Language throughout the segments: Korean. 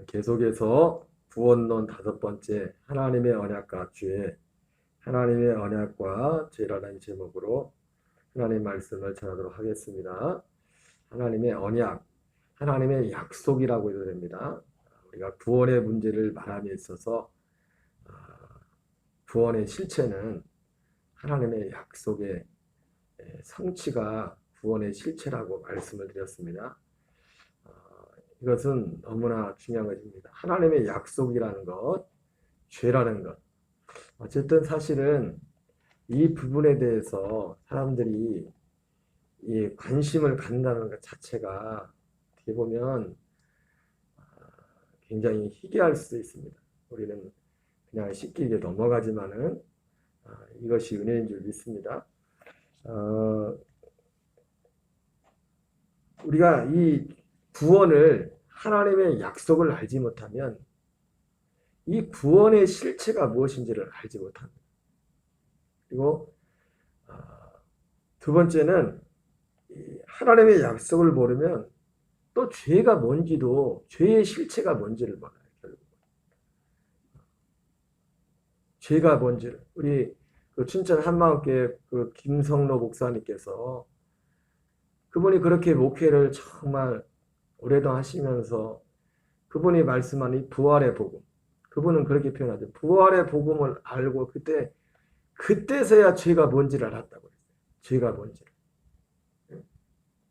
계속해서 구원론 5번째 하나님의 언약과 죄, 하나님의 언약과 죄라는 제목으로 하나님 말씀을 전하도록 하겠습니다. 하나님의 언약, 하나님의 약속이라고 해도 됩니다. 우리가 구원의 문제를 말함에 있어서 구원의 실체는 하나님의 약속의 성취가 구원의 실체라고 말씀을 드렸습니다. 이것은 너무나 중요한 것입니다. 하나님의 약속이라는 것, 죄라는 것. 어쨌든 사실은 이 부분에 대해서 사람들이 이 관심을 갖는다는 것 자체가 어떻게 보면 굉장히 희귀할 수 있습니다. 우리는 그냥 쉽게 넘어가지만은 이것이 은혜인 줄 믿습니다. 우리가 이 구원을 하나님의 약속을 알지 못하면 이 구원의 실체가 무엇인지를 알지 못합니다. 그리고 두 번째는 하나님의 약속을 모르면 또 죄가 뭔지도 죄의 실체가 뭔지를 몰라요. 결국 죄가 뭔지를 우리 그 춘천 한마음교회 그 김성로 목사님께서 그분이 그렇게 목회를 정말 오래동안 하시면서 그분이 말씀한 이 부활의 복음, 그분은 그렇게 표현하죠. 부활의 복음을 알고 그때서야 죄가 뭔지를 알았다고 했어요. 죄가 뭔지를.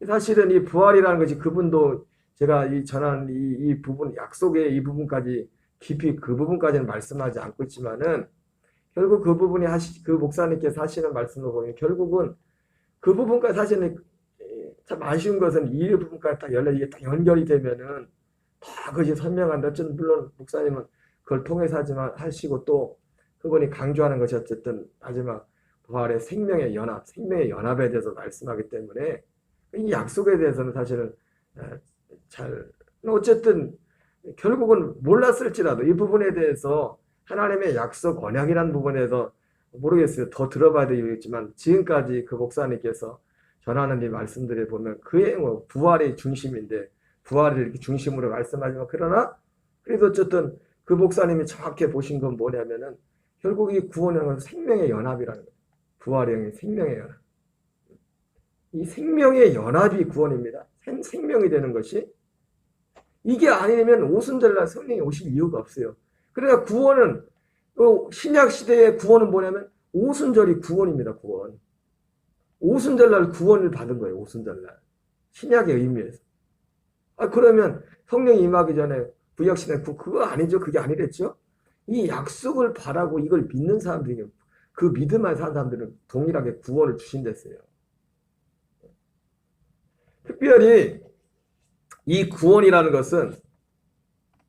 사실은 이 부활이라는 것이 그분도 제가 이 전한 이 부분, 약속의 이 부분까지 깊이 그 부분까지는 말씀하지 않고 있지만은 결국 그 부분이 그 목사님께서 하시는 말씀을 보면 결국은 그 부분까지 사실은 참 아쉬운 것은 이 부분까지 딱 이게 딱 연결이 되면은 다 그것이 선명한데 어쨌든 물론 목사님은 그걸 통해서 하시고 또 그분이 강조하는 것이 어쨌든 마지막 부활의 생명의 연합에 대해서 말씀하기 때문에 이 약속에 대해서는 사실은 잘 어쨌든 결국은 몰랐을지라도 이 부분에 대해서 하나님의 약속 언약이라는 부분에서 모르겠어요. 더 들어봐야 되겠지만 지금까지 그 목사님께서 전하는 이 말씀들을 보면 그의 뭐 부활이 중심인데 부활을 이렇게 중심으로 말씀하지만 그러나 그래도 어쨌든 그 목사님이 정확히 보신 건 뭐냐면은 결국 이 구원이라는 것은 생명의 연합이라는 거예요. 부활의 생명의 연합. 이 생명의 연합이 구원입니다. 생명이 되는 것이 이게 아니면 오순절날 성령이 오실 이유가 없어요. 그러니까 구원은 신약 시대의 구원은 뭐냐면 오순절이 구원입니다. 구원. 오순절날 구원을 받은 거예요. 오순절날. 신약의 의미에서. 그러면 성령이 임하기 전에 구약시대 그거 아니죠. 그게 아니랬죠. 이 약속을 바라고 이걸 믿는 사람들이 그 믿음만 사는 사람들은 동일하게 구원을 주신댔어요. 특별히 이 구원이라는 것은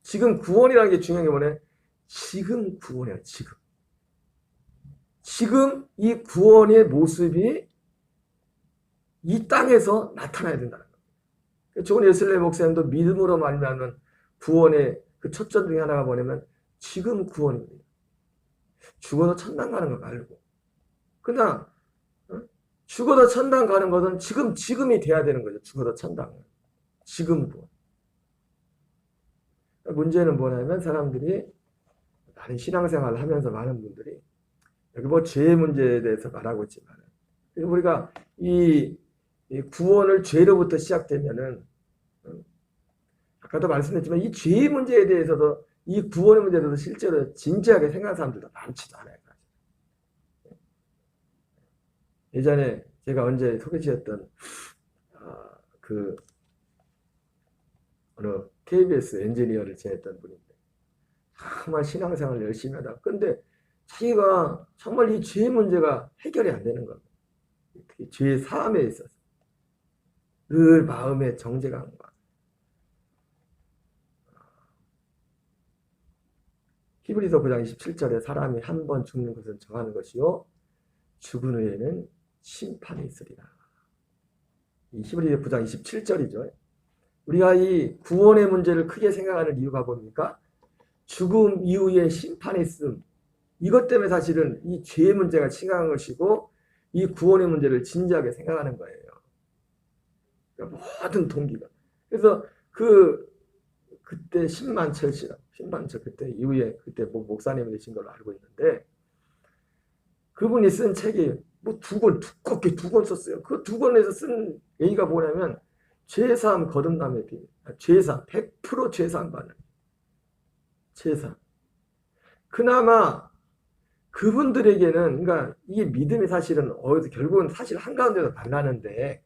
지금 구원이라는 게 중요한 게 뭐냐? 지금 구원이에요. 지금. 지금 이 구원의 모습이 이 땅에서 나타나야 된다는 거예요. 좋은 예슬레 목사님도 믿음으로 말미암은 구원의 그 첫전 중에 하나가 뭐냐면 지금 구원입니다. 죽어도 천당 가는 거 말고. 그러나 죽어도 천당 가는 것은 지금이 돼야 되는 거죠. 죽어도 천당은. 지금 구원. 문제는 뭐냐면 사람들이 많은 신앙생활을 하면서 많은 분들이 여기 뭐 죄의 문제에 대해서 말하고 있지만 우리가 이 구원을 죄로부터 시작되면은 아까도 말씀드렸지만 이 죄의 문제에 대해서도 이 구원의 문제에 대해서 실제로 진지하게 생각하는 사람들도 많지도 않아요. 예전에 제가 언제 소개시켰던 그 어느 KBS 엔지니어를 지냈던 분인데 정말 신앙생활을 열심히 하다. 근데 자기가 정말 이 죄의 문제가 해결이 안 되는 겁니다. 특히 죄의 사함에 있어서 늘 마음의 정죄가 한 거야. 히브리서 9장 27절에 사람이 한 번 죽는 것은 정하는 것이요 죽은 후에는 심판이 있으리라. 이 히브리서 9장 27절이죠. 우리가 이 구원의 문제를 크게 생각하는 이유가 뭡니까? 죽음 이후에 심판이 있음. 이것 때문에 사실은 이 죄의 문제가 심각한 것이고 이 구원의 문제를 진지하게 생각하는 거예요. 그러니까 모든 동기가. 그래서 그 그때 10만 철씨라고 10만 철 그때 이후에 그때 목사님이 되신 걸로 알고 있는데 그분이 쓴 책이 뭐 두 권 두껍게 두 권 썼어요. 그 두 권에서 쓴 얘기가 뭐냐면 죄사함 거듭남의 비밀. 죄사 100% 죄사함 받는 죄사. 그나마 그분들에게는 그러니까 이게 믿음이 사실은 어디서 결국은 사실 한가운데서 만나는데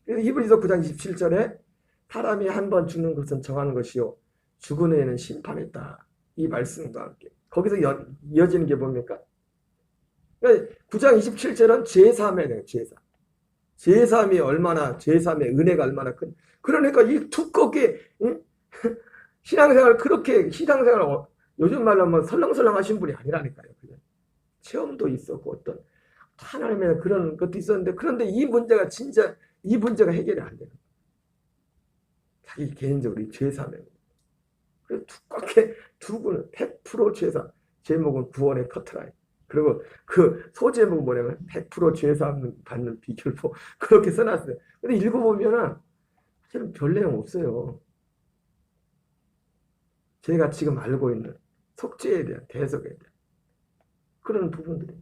그래서 히브리서 9장 27절에 사람이 한 번 죽는 것은 정하는 것이요 죽은 후에는 심판했다. 이 말씀과 함께 거기서 이어지는 게 뭡니까? 그러니까 9장 27절은 죄사함에 대한 죄사. 죄사함이 얼마나 죄사함의 은혜가 얼마나 큰 그러니까 이 두껍게 신앙생활 그렇게 신앙생활 요즘 말로 하면 설렁설렁 하신 분이 아니라니까요. 체험도 있었고 어떤 하나님의 그런 것도 있었는데 그런데 이 문제가 진짜 이 문제가 해결이 안 되는 거예요. 자기 개인적으로 이 죄사함에 그래서 두껍게 두 권을 100% 죄사 제목은 구원의 커트라인 그리고 그 소제목은 뭐냐면 100% 죄사함 받는 비결보 그렇게 써놨어요. 근데 읽어보면은 사실은 별 내용 없어요. 제가 지금 알고 있는 속죄에 대한 대속에 대한 그런 부분들이.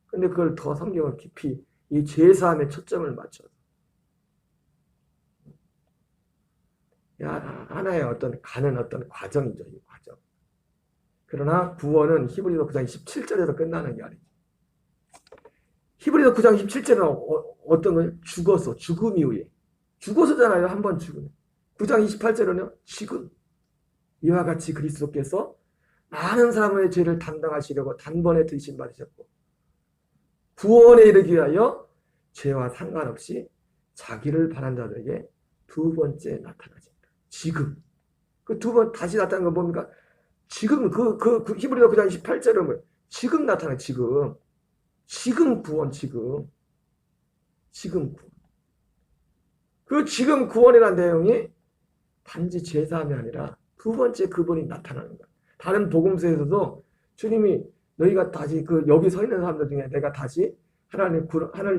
근데 그걸 더 성경을 깊이 이 죄사함에 초점을 맞춰서 하나의 어떤 가는 어떤 과정이죠. 이 과정. 그러나 구원은 히브리서 9장 17절에서 끝나는 게 아니죠. 히브리서 9장 17절은 어떤 걸 죽어서 죽음 이후에 죽어서잖아요. 한 번 죽으면. 9장 28절은요. 지금 이와 같이 그리스도께서 많은 사람의 죄를 담당하시려고 단번에 드신 받으셨고 구원에 이르기 위하여 죄와 상관없이 자기를 바란 자들에게 두 번째 나타나십니다. 지금 그 두 번 다시 나타난 건 뭡니까? 지금 그 히브리서 9장 28절은 뭐예요? 지금 나타나 지금 구원 지금 구원 그 지금 구원이라는 내용이 단지 제사함이 아니라 두 번째 그분이 나타나는 거예요. 다른 복음서에서도 주님이 너희가 다시 여기 서 있는 사람들 중에 내가 다시 하나님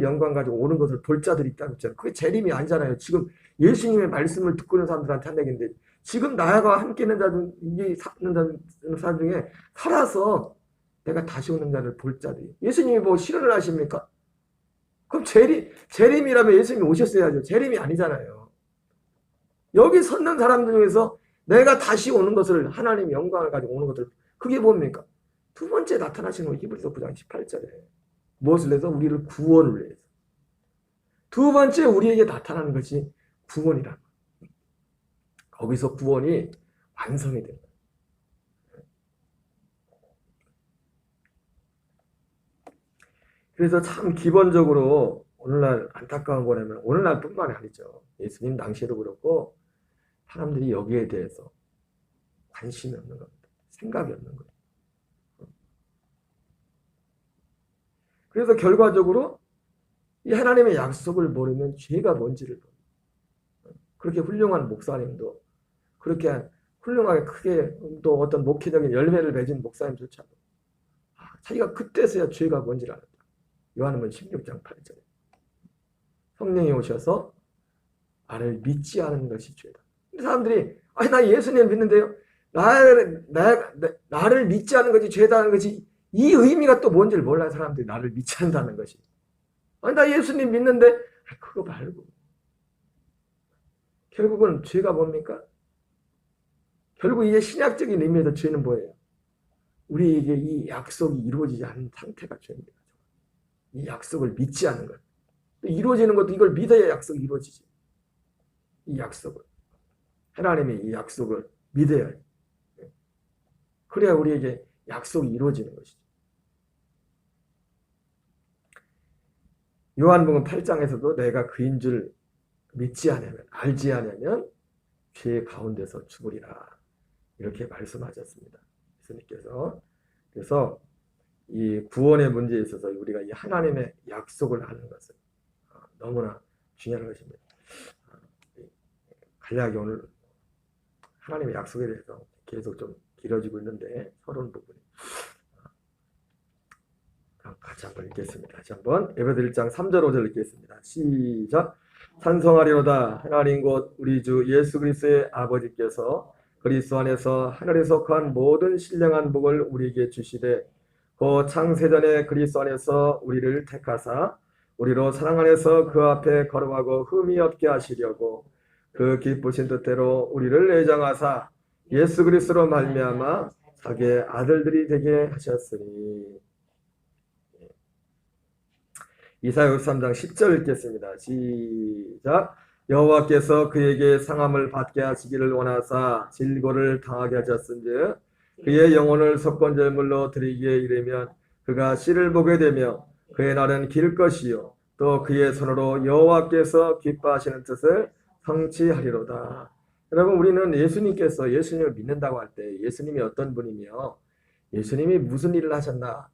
영광 가지고 오는 것을 볼 자들이 있다고 했잖아요. 그게 재림이 아니잖아요. 지금 예수님의 말씀을 듣고 있는 사람들한테 한 얘기인데 지금 나와 함께 있는 사람 중에 살아서 내가 다시 오는 자를 볼 자들이 예수님이 뭐 실현을 하십니까? 그럼 재림이라면 예수님이 오셨어야죠. 재림이 아니잖아요. 여기 섰는 사람들 중에서 내가 다시 오는 것을 하나님 영광을 가지고 오는 것을 그게 뭡니까? 두 번째 나타나시는 거 히브리서 9장 18절에 무엇을 해서? 우리를 구원을 위해서. 두 번째 우리에게 나타나는 것이 구원이란 거예요. 거기서 구원이 완성이 됩니다. 그래서 참 기본적으로 오늘날 안타까운 거라면 오늘날뿐만이 아니죠. 예수님 당시에도 그렇고 사람들이 여기에 대해서 관심이 없는 겁니다. 생각이 없는 거예요. 그래서 결과적으로 이 하나님의 약속을 모르면 죄가 뭔지를 모릅니다. 그렇게 훌륭한 목사님도 그렇게 훌륭하게 크게 또 어떤 목회적인 열매를 맺은 목사님조차도 자기가 그때서야 죄가 뭔지를 알았다. 요한복음 16장 8절에 성령이 오셔서 나를 믿지 않은 것이 죄다. 사람들이 나 예수님 믿는데요. 나를 믿지 않는 것이 죄다는 것이 이 의미가 또 뭔지를 몰라요. 사람들이 나를 믿지 않는다는 것이. 나 예수님 믿는데 그거 말고 결국은 죄가 뭡니까? 결국 이제 신약적인 의미에서 죄는 뭐예요? 우리에게 이 약속이 이루어지지 않은 상태가 죄입니다. 이 약속을 믿지 않는 것. 이루어지는 것도 이걸 믿어야 약속이 이루어지지. 이 약속을. 하나님의 이 약속을 믿어야 해요. 그래야 우리에게 약속이 이루어지는 것이죠. 요한복음 8장에서도 내가 그인 줄 믿지 않으면 알지 않으면 죄 가운데서 죽으리라. 이렇게 말씀하셨습니다. 예수님께서. 그래서 이 구원의 문제에 있어서 우리가 이 하나님의 약속을 아는 것은 너무나 중요한 것입니다. 간략히 오늘 하나님의 약속에 대해서 계속 좀 길어지고 있는데 서론 부분이 같이 한번 읽겠습니다. 다시 한번 에베소 1장 3절 5절 읽겠습니다. 시작. 찬송하리로다 하나님 곧 우리 주 예수 그리스도의 아버지께서 그리스도 안에서 하늘에 속한 모든 신령한 복을 우리에게 주시되 그 창세전에 그리스도 안에서 우리를 택하사 우리로 사랑 안에서 그 앞에 거룩하고 흠이 없게 하시려고 그 기쁘신 뜻대로 우리를 애정하사 예수 그리스도로 말미암아 자기의 아들들이 되게 하셨으니. 이사야 63장 10절 읽겠습니다. 시작. 여호와께서 그에게 상함을 받게 하시기를 원하사 질고를 당하게 하셨은즉 그의 영혼을 석권제물로 드리기에 이르면 그가 씨를 보게 되며 그의 날은 길 것이요 또 그의 손으로 여호와께서 기뻐하시는 뜻을 성취하리로다. 여러분, 우리는 예수님께서 예수님을 믿는다고 할 때 예수님이 어떤 분이며 예수님이 무슨 일을 하셨나,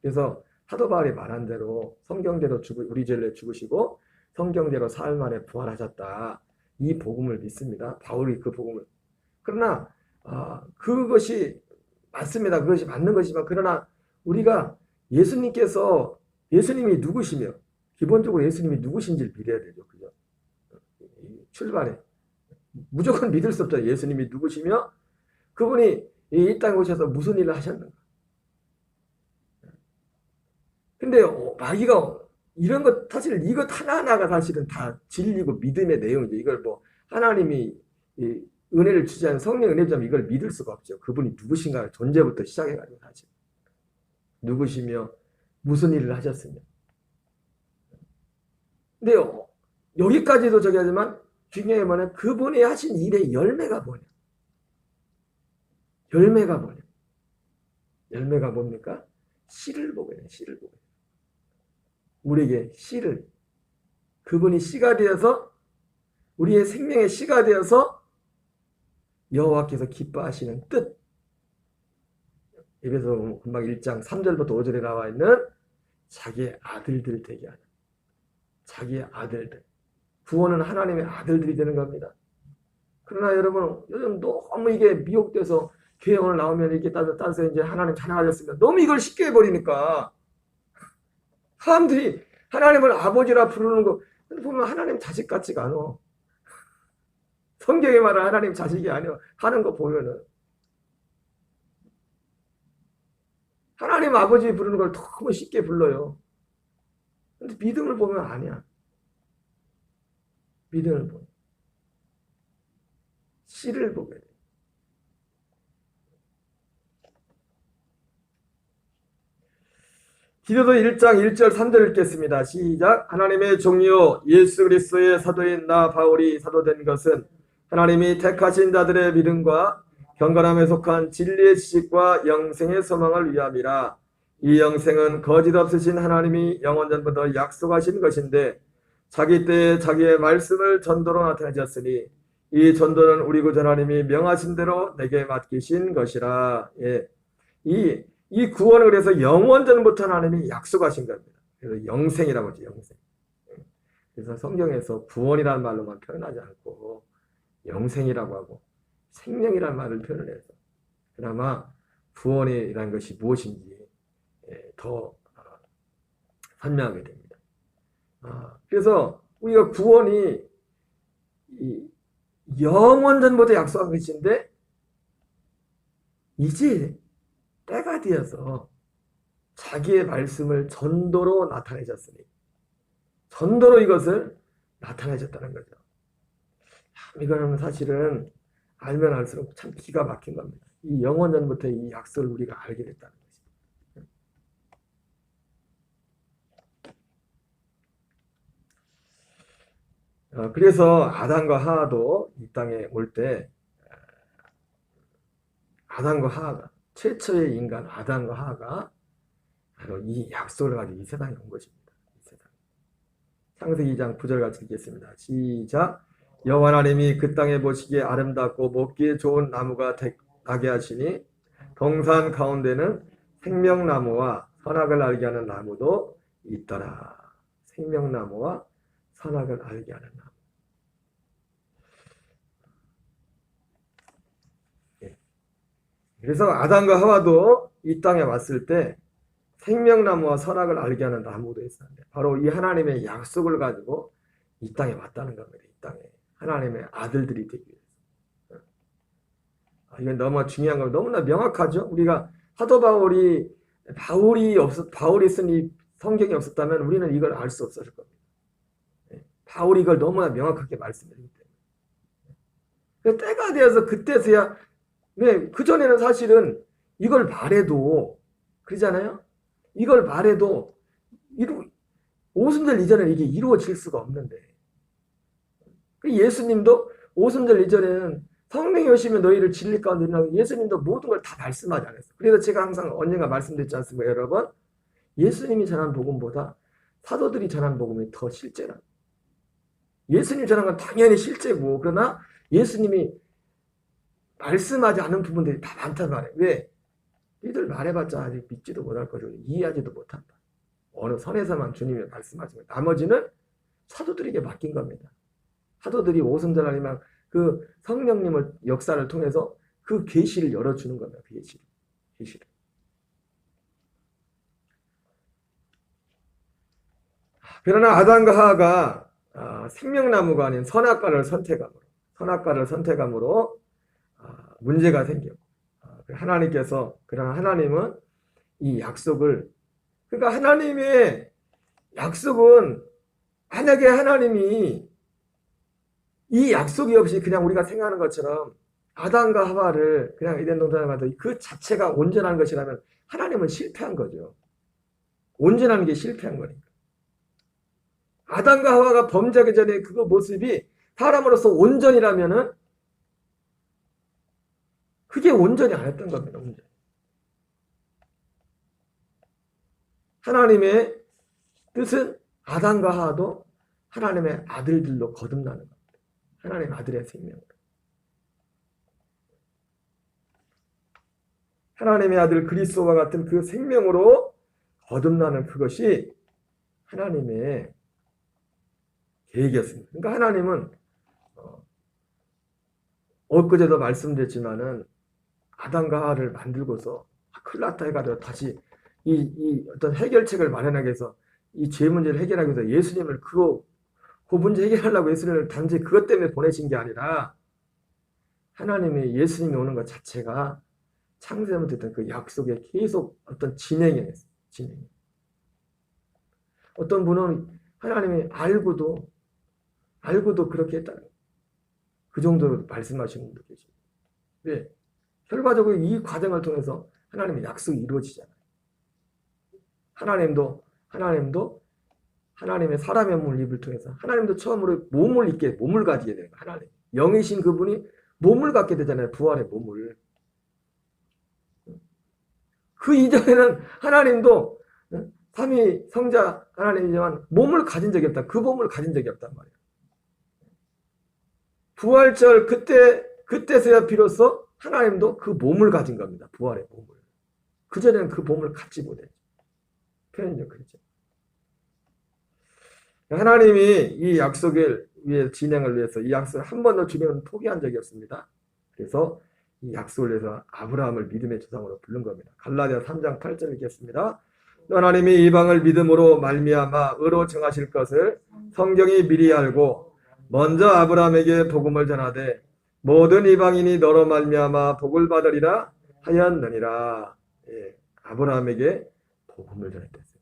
그래서 사도 바울이 말한 대로 성경대로 우리 죄를 죽으시고 성경대로 사흘 만에 부활하셨다, 이 복음을 믿습니다. 바울이 그 복음을. 그러나 그것이 맞습니다. 그것이 맞는 것이지만, 그러나 우리가 예수님이 누구시며 기본적으로 예수님이 누구신지를 믿어야 되죠. 그죠? 출발에 무조건 믿을 수 없죠. 예수님이 누구시며 그분이 이 땅에 오셔서 무슨 일을 하셨는가. 근데 마귀가 이런 것, 사실 이것 하나하나가 사실은 다 진리고 믿음의 내용이죠. 이걸 뭐 하나님이 은혜를 주지 않은 성령 은혜 주면 이걸 믿을 수가 없죠. 그분이 누구신가, 존재부터 시작해가지고 사실 누구시며 무슨 일을 하셨으며. 근데 여기까지도 저기 하지만 중요한 거는 그분이 하신 일의 열매가 뭐냐. 열매가 뭐냐. 열매가 뭡니까? 씨를 보게 돼. 씨를 보게 돼. 우리에게 씨를, 그분이 씨가 되어서, 우리의 생명의 씨가 되어서 여호와께서 기뻐하시는 뜻. 에베소 금방 1장 3절부터 5절에 나와 있는 자기의 아들들 되게 하는, 자기의 아들들. 구원은 하나님의 아들들이 되는 겁니다. 그러나 여러분, 요즘 너무 이게 미혹돼서 교회 오늘 나오면 이렇게 따서 이제 하나님 찬양하셨습니다. 너무 이걸 쉽게 해버리니까 사람들이 하나님을 아버지라 부르는 거 보면 하나님 자식 같지가 않아. 성경에 말하는 하나님 자식이 아니야. 하는 거 보면은 하나님 아버지 부르는 걸 너무 쉽게 불러요. 근데 믿음을 보면 아니야. 믿음을 보면 씨를 보게 돼. 디도서 1장 1절 3절 읽겠습니다. 시작. 하나님의 종이요 예수 그리스도의 사도인 나 바울이 사도된 것은 하나님이 택하신 자들의 믿음과 경건함에 속한 진리의 지식과 영생의 소망을 위함이라. 이 영생은 거짓 없으신 하나님이 영원전부터 약속하신 것인데 자기 때에 자기의 말씀을 전도로 나타내셨으니 이 전도는 우리 구주 하나님이 명하신 대로 내게 맡기신 것이라. 예. 이 구원을 그래서 영원전부터 하나님이 약속하신 겁니다. 그래서 영생이라고 하죠. 영생. 그래서 성경에서 구원이라는 말로만 표현하지 않고 영생이라고 하고 생명이라는 말을 표현을 해서 그나마 구원이라는 것이 무엇인지 더 설명하게 됩니다. 그래서 우리가 구원이 영원전부터 약속한 것인데 이제 때가 되어서 자기의 말씀을 전도로 나타내셨으니, 전도로 이것을 나타내셨다는 거죠. 이거는 사실은 알면 알수록 참 기가 막힌 겁니다. 이 영원전부터 이 약속을 우리가 알게 됐다는 것입니다. 그래서 아담과 하와도 이 땅에 올 때 아담과 하와가, 최초의 인간 아담과 하와가 바로 이 약속을 가지고 이 세상에 온 것입니다. 이 세상. 창세기 2장 9절 같이 읽겠습니다. 시작. 여호와 하나님이 그 땅에 보시기에 아름답고 먹기에 좋은 나무가 나게 하시니 동산 가운데는 생명나무와 선악을 알게 하는 나무도 있더라. 생명나무와 선악을 알게 하는 나무. 그래서 아담과 하와도 이 땅에 왔을 때 생명나무와 선악을 알게 하는 나무도 있었는데 바로 이 하나님의 약속을 가지고 이 땅에 왔다는 겁니다. 이 땅에 하나님의 아들들이 되기 위해서. 이건 너무 중요한 거 너무나 명확하죠. 우리가 사도 바울이 쓴 이 성경이 없었다면 우리는 이걸 알 수 없었을 겁니다. 바울이 이걸 너무나 명확하게 말씀드리기 때문에. 때가 되어서 그때서야, 그전에는 사실은 이걸 말해도, 그러잖아요? 이걸 말해도, 오순절 이전에 이게 이루어질 수가 없는데. 예수님도 오순절 이전에는 성령이 오시면 너희를 진리 가운데 인하고 예수님도 모든 걸 다 말씀하지 않았어요. 그래서 제가 항상 언젠가 말씀드렸지 않습니까, 여러분? 예수님이 전한 복음보다 사도들이 전한 복음이 더 실제라. 예수님 전한 건 당연히 실제고, 그러나 예수님이 말씀하지 않은 부분들이 다 많단 말이에요. 왜? 이들 말해봤자 아직 믿지도 못할 거죠. 이해하지도 못한다. 어느 선에서만 주님이 말씀하시고 나머지는 사도들에게 맡긴 겁니다. 사도들이 오순절 아니면 그 성령님을 역사를 통해서 그 계시를 열어주는 겁니다. 그 계시를. 그러나 아담과 하와가 생명나무가 아닌 선악과를 선택함으로 문제가 생겼고, 하나님께서, 그러나 하나님은 이 약속을, 그러니까 하나님의 약속은, 만약에 하나님이 이 약속이 없이 그냥 우리가 생각하는 것처럼 아담과 하와를 그냥 에덴 동산에 가서 그 자체가 온전한 것이라면 하나님은 실패한 거죠. 온전한 게 실패한 거니까. 아담과 하와가 범죄하기 전에 그 모습이 사람으로서 온전이라면은 그게 온전히 안 했던 겁니다. 온전히. 하나님의 뜻은 아담과 하와도 하나님의 아들들로 거듭나는 겁니다. 하나님 아들의 생명으로. 하나님의 아들 그리스도와 같은 그 생명으로 거듭나는 그것이 하나님의 계획이었습니다. 그러니까 하나님은 엊그제도 말씀드렸지만은 아담과 하와를 만들고서 큰일 났다 해가지고 다시 이 어떤 해결책을 마련하기 위해서 이 죄 문제를 해결하기 위해서 예수님을 그 문제 해결하려고 예수님을 단지 그것 때문에 보내신 게 아니라 하나님의 예수님이 오는 것 자체가 창세부터 있던 그 약속에 계속 어떤 진행이. 어떤 분은 하나님이 알고도 그렇게 했다. 그 정도로 말씀하시는 분도 계시고. 왜? 결과적으로 이 과정을 통해서 하나님의 약속이 이루어지잖아요. 하나님도 하나님의 사람의 몸을 입을 통해서 하나님도 처음으로 몸을 가지게 되는 거예요. 하나님. 영이신 그분이 몸을 갖게 되잖아요. 부활의 몸을. 그 이전에는 하나님도 삼위 성자 하나님이지만 몸을 가진 적이 없다. 그 몸을 가진 적이 없단 말이에요. 부활절 그때서야 비로소 하나님도 그 몸을 가진 겁니다. 부활의 몸을. 그전에는 그 몸을 갖지 못했죠. 표현이 그렇죠. 하나님이 이 약속을 위해 진행을 위해서 이 약속을 한 번도 주님은 포기한 적이 없습니다. 그래서 이 약속을 위해서 아브라함을 믿음의 조상으로 부른 겁니다. 갈라디아 3장 8절 읽겠습니다. 하나님이 이방을 믿음으로 말미암아 의로 정하실 것을 성경이 미리 알고 먼저 아브라함에게 복음을 전하되 모든 이방인이 너로 말미암아 복을 받으리라 하였느니라. 아브라함에게 복음을 전했댔어요.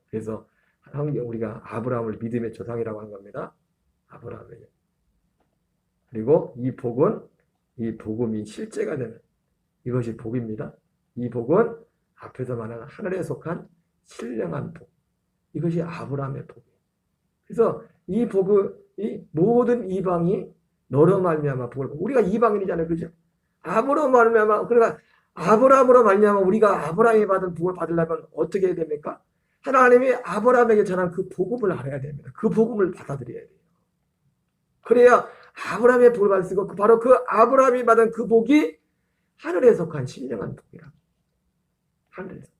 그래서 우리가 아브라함을 믿음의 조상이라고 하는 겁니다. 아브라함에게. 그리고 이 복음이 실제가 되는 이것이 복입니다. 이 복은 앞에서 말하는 하늘에 속한 신령한 복. 이것이 아브라함의 복이에요. 그래서 이 복이 모든 이방이 너로 말미암아 복을 받고, 우리가 이방인이잖아요. 그죠? 아브라함으로 말미암아, 그러니까 아브라함으로 말미암아 우리가 아브라함이 받은 복을 받으려면 어떻게 해야 됩니까? 하나님이 아브라함에게 전한 그 복음을 알아야 됩니다. 그 복음을 받아들여야 돼요. 그래야 아브라함의 복을 받을 수 있고, 바로 그 아브라함이 받은 그 복이 하늘에 속한 신령한 복이라. 하늘에 속한.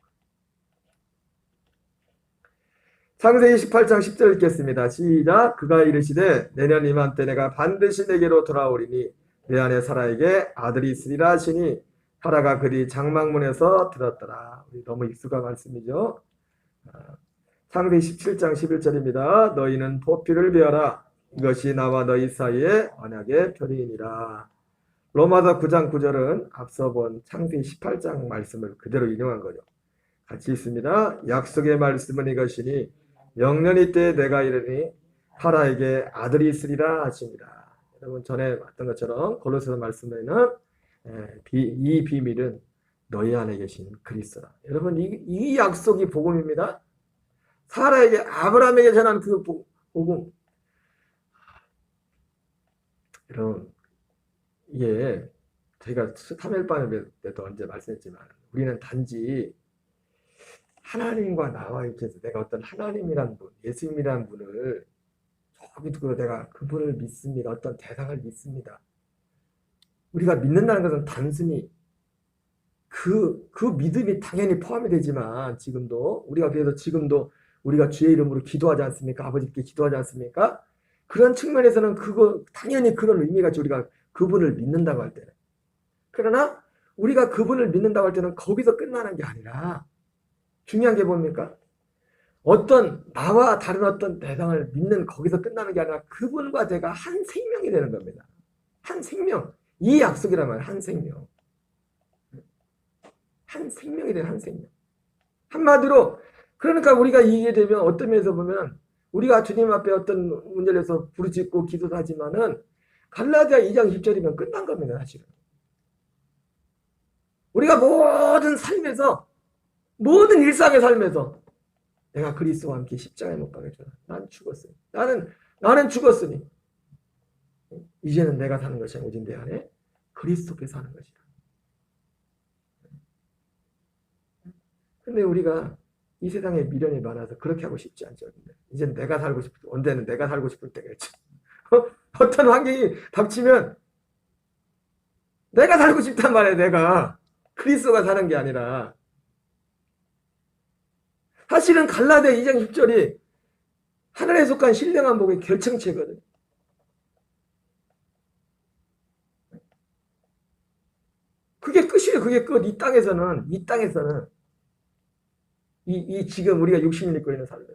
창세기 18장 10절 읽겠습니다. 시작. 그가 이르시되 내년 이맘때 내가 반드시 내게로 돌아오리니 내 안에 사라에게 아들이 있으리라 하시니 사라가 그리 장막문에서 들었더라. 너무 익숙한 말씀이죠. 창세기 17장 11절입니다. 너희는 보피를 베어라. 이것이 나와 너희 사이의 언약의 표리이니라. 로마서 9장 9절은 앞서 본 창세기 18장 말씀을 그대로 인용한 거죠. 같이 있습니다. 약속의 말씀은 이것이니 영년이 때 내가 이르니 사라에게 아들이 있으리라 하십니다. 여러분 전에 봤던 것처럼 골로새서 말씀에는 이 비밀은 너희 안에 계신 그리스도라. 여러분 이 약속이 복음입니다. 사라에게 아브라함에게 전한 그 복음. 여러분 이게 제가 3일반에 때도 언제 말씀했지만 우리는 단지 하나님과 나와 이렇게 해서 내가 어떤 하나님이란 분, 예수님이란 분을 저기 두고 내가 그분을 믿습니다. 어떤 대상을 믿습니다. 우리가 믿는다는 것은 단순히 그 믿음이 당연히 포함이 되지만 지금도 우리가 그래서 지금도 우리가 주의 이름으로 기도하지 않습니까? 아버지께 기도하지 않습니까? 그런 측면에서는 그거 당연히 그런 의미가 있죠. 우리가 그분을 믿는다고 할 때는. 그러나 우리가 그분을 믿는다고 할 때는 거기서 끝나는 게 아니라 중요한 게 뭡니까? 어떤 나와 다른 어떤 대상을 믿는 거기서 끝나는 게 아니라 그분과 제가 한 생명이 되는 겁니다. 한 생명. 이 약속이란 말이에요. 한 생명. 한 생명이 되는 한 생명. 한마디로 그러니까 우리가 이게 되면 어떤 면에서 보면 우리가 주님 앞에 어떤 문제를 해서 부르짖고 기도도 하지만은 갈라디아 2장 10절이면 끝난 겁니다. 사실은. 우리가 모든 삶에서 모든 일상의 삶에서 내가 그리스도와 함께 십자가에 못 박혀져. 난 죽었어요. 나는 죽었으니 이제는 내가 사는 것이 아니라 오직 내 안에 그리스도께서 사는 것이다. 근데 우리가 이 세상에 미련이 많아서 그렇게 하고 싶지 않죠. 이제는 내가 살고 싶을 때, 언제는 내가 살고 싶을 때가 있죠. 어떤 환경이 닥치면 내가 살고 싶단 말이에요. 내가 그리스도가 사는 게 아니라 사실은 갈라디아 2장 10절이 하늘에 속한 신령한 복의 결정체거든요. 그게 끝이에요. 그게 끝. 이 땅에서는 이 지금 우리가 육신을 입고 있는 삶에서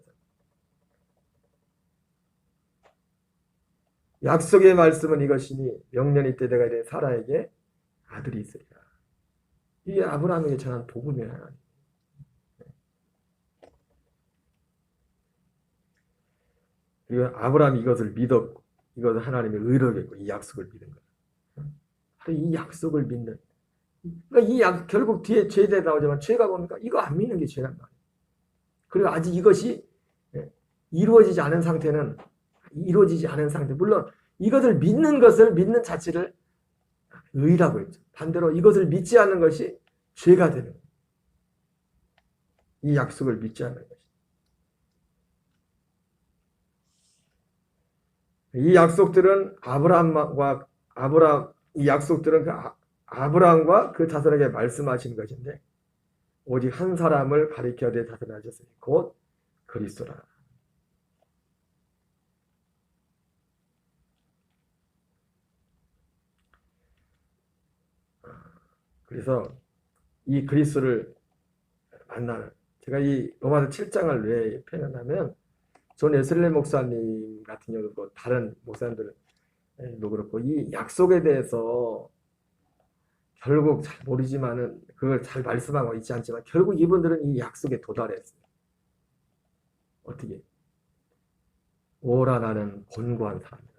약속의 말씀은 이것이니 명년이 때 내가 이르니 사라에게 아들이 있으리라. 이게 아브라함에게 전한 복음이에요. 그리고 아브라함이 이것을 믿었고 이것을 하나님의 의로겠고 이 약속을 믿은 거예요. 바로 이 약속을 믿는. 그러니까 결국 뒤에 죄에 나오지만 죄가 뭡니까? 이거 안 믿는 게 죄란 말이에요. 그리고 아직 이것이 이루어지지 않은 상태. 물론 이것을 믿는 자체를 의라고 했죠. 반대로 이것을 믿지 않는 것이 죄가 되는 거예요. 이 약속을 믿지 않는 것이. 이 약속들은 아브라함과 그 자손에게 말씀하신 것인데 오직 한 사람을 가리켜 대답하셨으니 곧 그리스도라. 그래서 이 그리스도를 만나는 제가 이 로마서 7장을 왜 표현하냐면 존 웨슬리 목사님 같은 경우도 다른 목사님들도 그렇고 이 약속에 대해서 결국 잘 모르지만은 그걸 잘 말씀하고 있지 않지만 결국 이분들은 이 약속에 도달했어요. 어떻게? 오라 나는 곤고한 사람이다.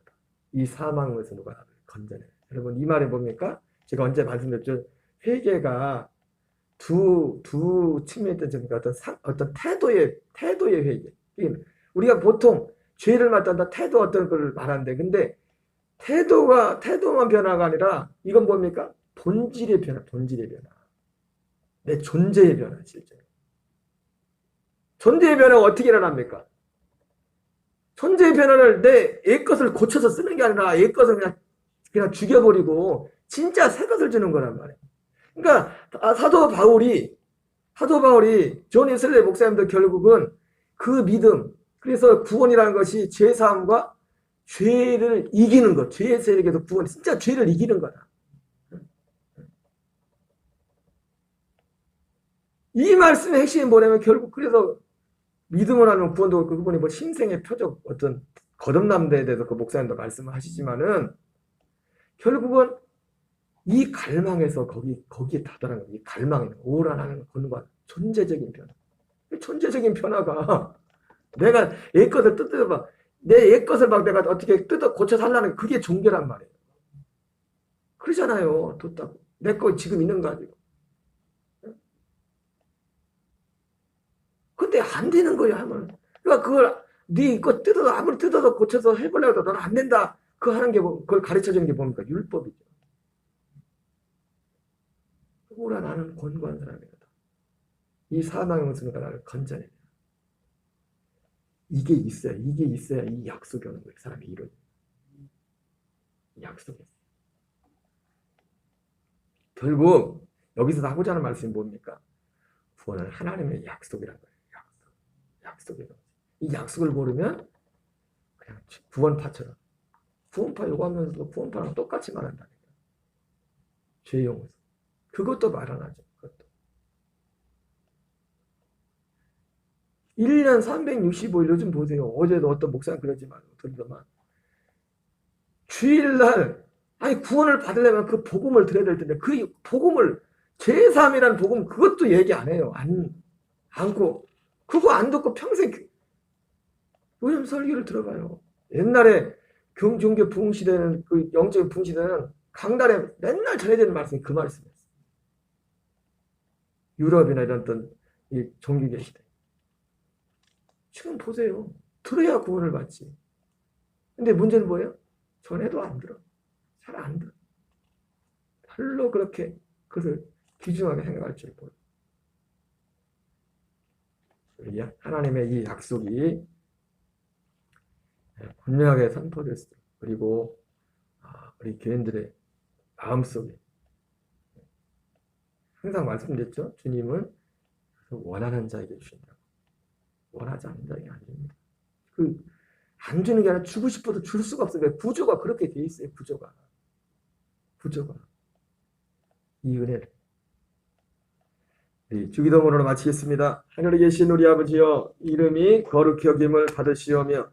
이 사망에서 누가 나를 건져내. 여러분 이 말이 뭡니까? 제가 언제 말씀드렸죠? 회개가 두 측면이 있다니까 어떤 태도의 회개. 우리가 보통 죄를 맡았다 태도 어떤 걸 말하는데 근데 태도만 변화가 아니라 이건 뭡니까? 본질의 변화. 내 존재의 변화, 실제. 존재의 변화가 어떻게 일어납니까? 존재의 변화를 내 옛것을 고쳐서 쓰는 게 아니라 옛것을 그냥 죽여버리고 진짜 새 것을 주는 거란 말이에요. 그러니까 사도 바울이 존 웨슬리 목사님도 결국은 그 믿음, 그래서 구원이라는 것이 죄사함과 죄를 이기는 것, 죄의 세력에서 구원, 진짜 죄를 이기는 거다. 이 말씀의 핵심이 뭐냐면 결국 그래서 믿음을 하는 구원도 그분이 뭐 신생의 표적 어떤 거듭남에 대해서 그 목사님도 말씀을 하시지만은 결국은 이 갈망에서 거기에 다다른 거예요. 이 갈망에 오라나는 권관, 존재적인 변화. 존재적인 변화가 내가 옛 것을 뜯어봐. 내 옛 것을 막 내가 어떻게 뜯어 고쳐 살라는 그게 종교란 말이에요. 그러잖아요. 뒀다고. 내 거 지금 있는 거 가지고. 근데 안 되는 거예요, 하면. 그러니까 그걸 네 거 뜯어서 아무리 뜯어서 고쳐서 해보려고 해도 너는 안 된다. 그거 하는 게 그걸 가르쳐 주는 게 뭡니까? 율법이죠. 오라 나는 권고한 사람이다. 이 사망의 원수가 나를 건져내. 이게 있어야 이 약속이 오는 거예요. 사람이 이루어져. 약속이. 결국 여기서 하고자 하는 말씀이 뭡니까? 구원은 하나님의 약속이라는 거예요. 약속이라는 거예요. 이 약속을 모르면 그냥 구원파처럼 구원파 요구하면서도 구원파랑 똑같이 말한다니까. 죄 용서. 그것도 말 안 하죠. 그것도. 1년 365일 요즘 보세요. 어제도 어떤 목사님 그러지만 들더만 주일날 아니 구원을 받으려면 그 복음을 들어야 될 텐데 그 복음을 제3이라는 복음 그것도 얘기 안 해요. 않고 그거 안 듣고 평생 요즘 설교를 들어봐요. 옛날에 종교 부흥시대는 그 영적인 부흥시대는 강단에 맨날 전해야 되는 말씀이 그 말씀이었어요. 유럽이나 이런 어떤 이 종교계 시대. 지금 보세요. 들어야 구원을 받지. 근데 문제는 뭐예요? 전해도 안 들어. 잘 안 들어. 별로 그렇게 그것을 귀중하게 생각할 줄 몰라. 하나님의 이 약속이 분명하게 선포됐어요. 그리고 우리 교인들의 마음속에 항상 말씀드렸죠. 주님은 원하는 자에게 주신다고. 원하지 않는 자에게 안 줍니다. 안 주는 게 아니라 주고 싶어도 줄 수가 없어요. 구조가 그렇게 돼 있어요. 구조가. 이 은혜를. 주기도문으로 마치겠습니다. 하늘에 계신 우리 아버지여, 이름이 거룩히 여김을 받으시오며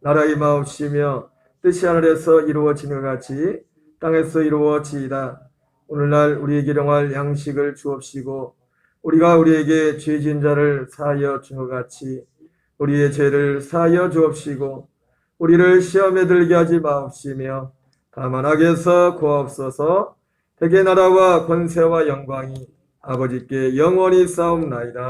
나라의 마옵시며 뜻이 하늘에서 이루어지는 것 같이 땅에서 이루어지이다. 오늘날 우리에게 일용할 양식을 주옵시고 우리가 우리에게 죄 지은 자를 사하여 준 것 같이 우리의 죄를 사하여 주옵시고 우리를 시험에 들게 하지 마옵시며 다만 악에서 구하옵소서. 대개 나라와 권세와 영광이 아버지께 영원히 싸움나이다.